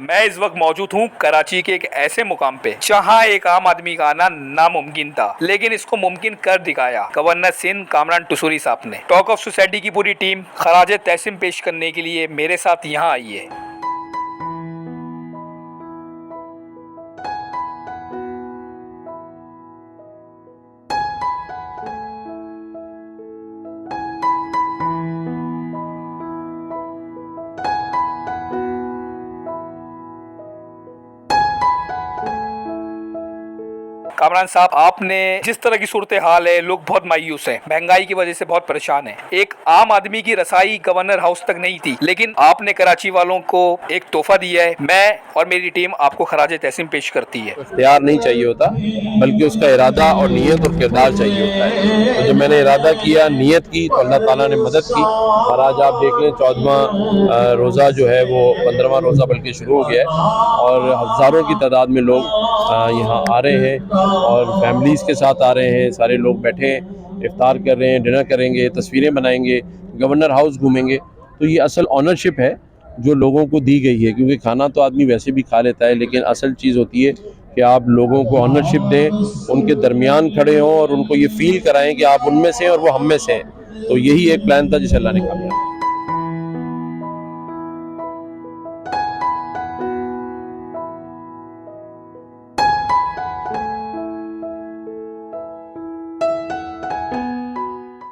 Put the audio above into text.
मैं इस वक्त मौजूद हूँ कराची के एक ऐसे मुकाम पे जहाँ एक आम आदमी का आना नामुमकिन था, लेकिन इसको मुमकिन कर दिखाया गवर्नर सिंध कामरान टसूरी साहब ने। टॉक ऑफ सोसाइटी की पूरी टीम खराज तहसीन पेश करने के लिए मेरे साथ यहाँ आई है। कामरान साहब, आपने जिस तरह की सूरत हाल है, लोग बहुत मायूस हैं, महंगाई की वजह से बहुत परेशान हैं। एक आम आदमी की रसाई गवर्नर हाउस तक नहीं थी, लेकिन आपने कराची वालों को एक तोहफा दिया है। मैं और मेरी टीम आपको खराज तहसीन पेश करती है। इख्तियार नहीं चाहिए होता, बल्कि उसका इरादा और नीयत और किरदार चाहिए होता है। तो जब मैंने इरादा किया, नीयत की, तो अल्लाह ताला ने मदद की। और आज आप देख लें 14वां रोज़ा जो है वो 15वां रोज़ा बल्कि शुरू हो गया है, और हज़ारों की तादाद में लोग यहाँ आ रहे हैं और फैमिलीज़ के साथ आ रहे हैं। सारे लोग बैठे हैं, इफ्तार कर रहे हैं, डिनर करेंगे, तस्वीरें बनाएंगे, गवर्नर हाउस घूमेंगे। तो ये असल ऑनरशिप है जो लोगों को दी गई है, क्योंकि खाना तो आदमी वैसे भी खा लेता है, लेकिन असल चीज़ होती है कि आप लोगों को ऑनरशिप दें, उनके दरमियान खड़े हों और उनको ये फील कराएं कि आप उनमें से हैं और वो हम में से हैं। तो यही एक प्लान था जिसे अल्लाह ने कामयाब